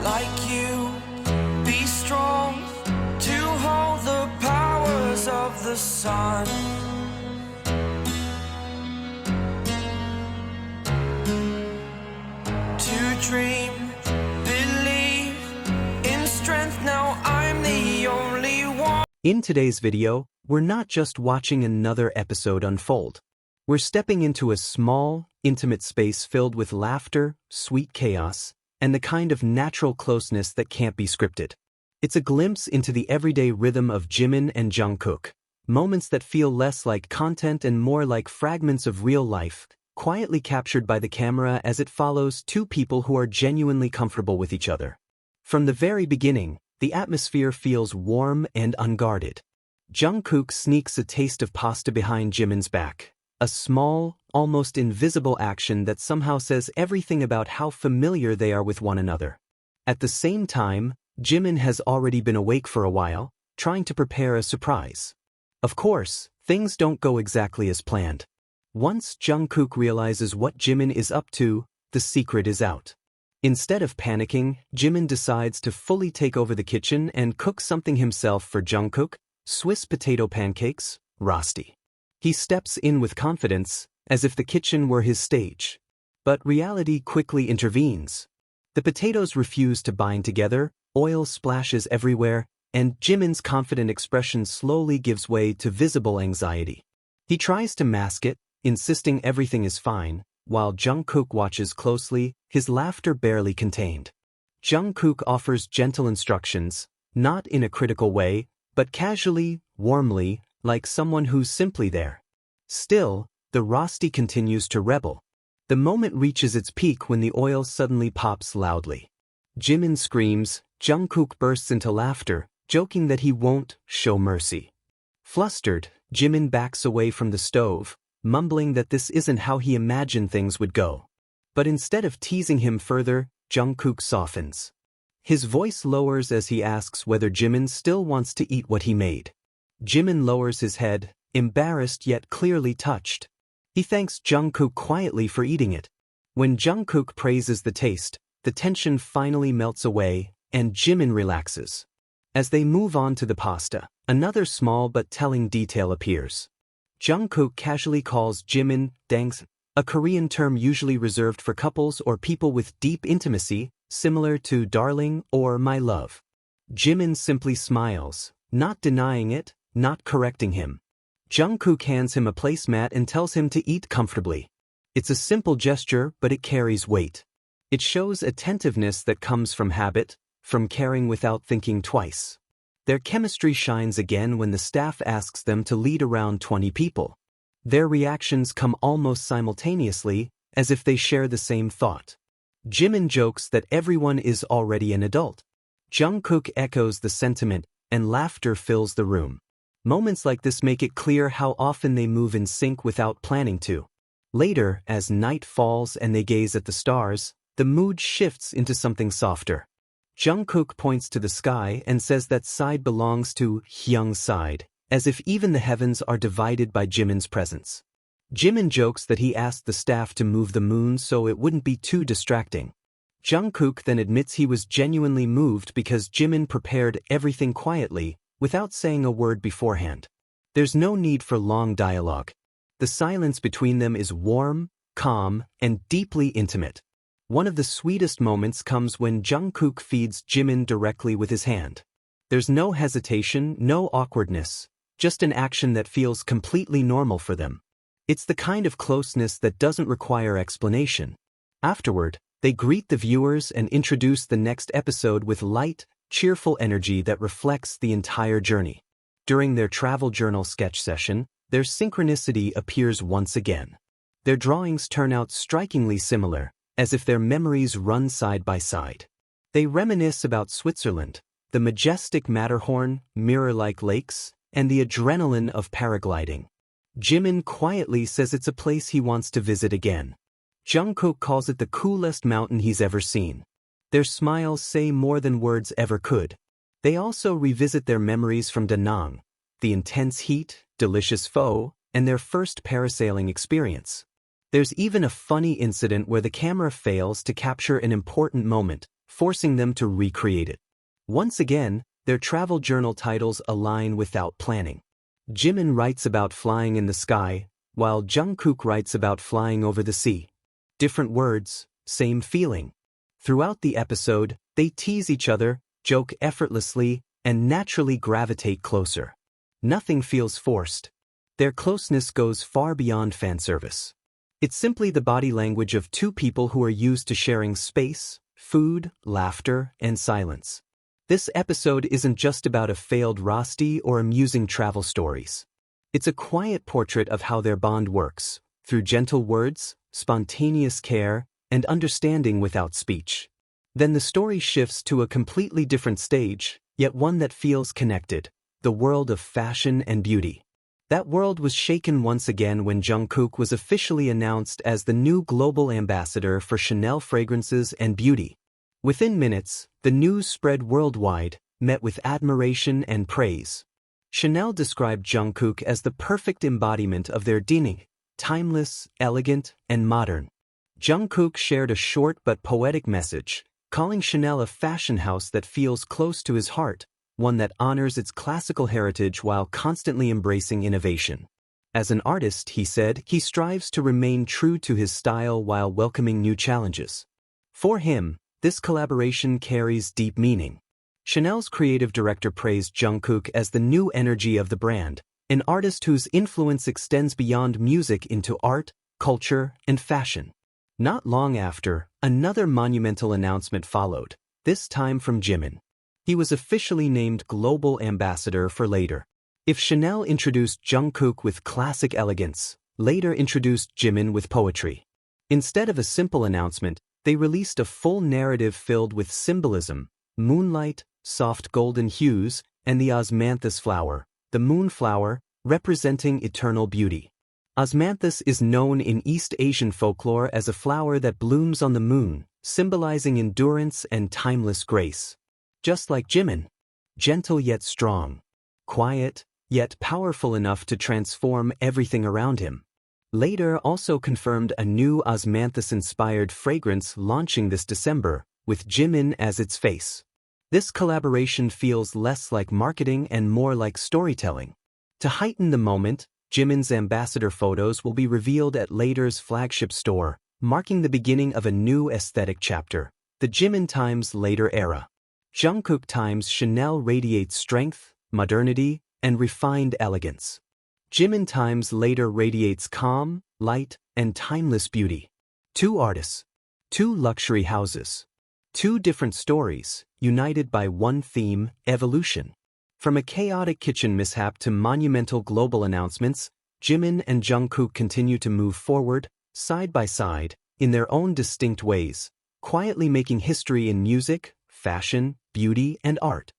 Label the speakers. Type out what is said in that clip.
Speaker 1: like you. Be strong to hold the powers of the sun. To dream, believe in strength. Now I'm the only one.
Speaker 2: In today's video, we're not just watching another episode unfold. We're stepping into a small, intimate space filled with laughter, sweet chaos, and the kind of natural closeness that can't be scripted. It's a glimpse into the everyday rhythm of Jimin and Jungkook, moments that feel less like content and more like fragments of real life, quietly captured by the camera as it follows two people who are genuinely comfortable with each other. From the very beginning, the atmosphere feels warm and unguarded. Jungkook sneaks a taste of pasta behind Jimin's back, a small, almost invisible action that somehow says everything about how familiar they are with one another. At the same time, Jimin has already been awake for a while, trying to prepare a surprise. Of course, things don't go exactly as planned. Once Jungkook realizes what Jimin is up to, the secret is out. Instead of panicking, Jimin decides to fully take over the kitchen and cook something himself for Jungkook: Swiss potato pancakes, rosti. He steps in with confidence, as if the kitchen were his stage. But reality quickly intervenes. The potatoes refuse to bind together, oil splashes everywhere, and Jimin's confident expression slowly gives way to visible anxiety. He tries to mask it, insisting everything is fine, while Jungkook watches closely, his laughter barely contained. Jungkook offers gentle instructions, not in a critical way, but casually, warmly, like someone who's simply there. Still, the rosti continues to rebel. The moment reaches its peak when the oil suddenly pops loudly. Jimin screams, Jungkook bursts into laughter, joking that he won't show mercy. Flustered, Jimin backs away from the stove, mumbling that this isn't how he imagined things would go. But instead of teasing him further, Jungkook softens. His voice lowers as he asks whether Jimin still wants to eat what he made. Jimin lowers his head, embarrassed yet clearly touched. He thanks Jungkook quietly for eating it. When Jungkook praises the taste, the tension finally melts away, and Jimin relaxes. As they move on to the pasta, another small but telling detail appears. Jungkook casually calls Jimin "dangs," a Korean term usually reserved for couples or people with deep intimacy, similar to darling or my love. Jimin simply smiles, not denying it, not correcting him. Jungkook hands him a placemat and tells him to eat comfortably. It's a simple gesture, but it carries weight. It shows attentiveness that comes from habit, from caring without thinking twice. Their chemistry shines again when the staff asks them to lead around 20 people. Their reactions come almost simultaneously, as if they share the same thought. Jimin jokes that everyone is already an adult. Jungkook echoes the sentiment, and laughter fills the room. Moments like this make it clear how often they move in sync without planning to. Later, as night falls and they gaze at the stars, the mood shifts into something softer. Jungkook points to the sky and says that side belongs to Hyung's side, as if even the heavens are divided by Jimin's presence. Jimin jokes that he asked the staff to move the moon so it wouldn't be too distracting. Jungkook then admits he was genuinely moved because Jimin prepared everything quietly, without saying a word beforehand. There's no need for long dialogue. The silence between them is warm, calm, and deeply intimate. One of the sweetest moments comes when Jungkook feeds Jimin directly with his hand. There's no hesitation, no awkwardness, just an action that feels completely normal for them. It's the kind of closeness that doesn't require explanation. Afterward, they greet the viewers and introduce the next episode with light, cheerful energy that reflects the entire journey. During their travel journal sketch session, their synchronicity appears once again. Their drawings turn out strikingly similar, as if their memories run side by side. They reminisce about Switzerland, the majestic Matterhorn, mirror-like lakes, and the adrenaline of paragliding. Jimin quietly says it's a place he wants to visit again. Jungkook calls it the coolest mountain he's ever seen. Their smiles say more than words ever could. They also revisit their memories from Da Nang, the intense heat, delicious pho, and their first parasailing experience. There's even a funny incident where the camera fails to capture an important moment, forcing them to recreate it. Once again, their travel journal titles align without planning. Jimin writes about flying in the sky, while Jungkook writes about flying over the sea. Different words, same feeling. Throughout the episode, they tease each other, joke effortlessly, and naturally gravitate closer. Nothing feels forced. Their closeness goes far beyond fanservice. It's simply the body language of two people who are used to sharing space, food, laughter, and silence. This episode isn't just about a failed rosti or amusing travel stories. It's a quiet portrait of how their bond works, through gentle words, spontaneous care, and understanding without speech. Then the story shifts to a completely different stage, yet one that feels connected, the world of fashion and beauty. That world was shaken once again when Jungkook was officially announced as the new global ambassador for Chanel fragrances and beauty. Within minutes, the news spread worldwide, met with admiration and praise. Chanel described Jungkook as the perfect embodiment of their dining, timeless, elegant, and modern. Jungkook shared a short but poetic message, calling Chanel a fashion house that feels close to his heart, one that honors its classical heritage while constantly embracing innovation. As an artist, he said, he strives to remain true to his style while welcoming new challenges. For him, this collaboration carries deep meaning. Chanel's creative director praised Jungkook as the new energy of the brand, an artist whose influence extends beyond music into art, culture, and fashion. Not long after, another monumental announcement followed, this time from Jimin. He was officially named Global Ambassador for later. If Chanel introduced Jungkook with classic elegance, later introduced Jimin with poetry. Instead of a simple announcement, they released a full narrative filled with symbolism, moonlight, soft golden hues, and the osmanthus flower, the moonflower, representing eternal beauty. Osmanthus is known in East Asian folklore as a flower that blooms on the moon, symbolizing endurance and timeless grace. Just like Jimin, gentle yet strong, quiet, yet powerful enough to transform everything around him. Later also confirmed a new osmanthus-inspired fragrance launching this December, with Jimin as its face. This collaboration feels less like marketing and more like storytelling. To heighten the moment, Jimin's ambassador photos will be revealed at later's flagship store, marking the beginning of a new aesthetic chapter, the Jimin times later era. Jungkook times Chanel radiates strength, modernity, and refined elegance. Jimin times later radiates calm, light, and timeless beauty. Two artists, two luxury houses, two different stories, united by one theme, evolution. From a chaotic kitchen mishap to monumental global announcements, Jimin and Jungkook continue to move forward, side by side, in their own distinct ways, quietly making history in music, fashion, beauty, and art.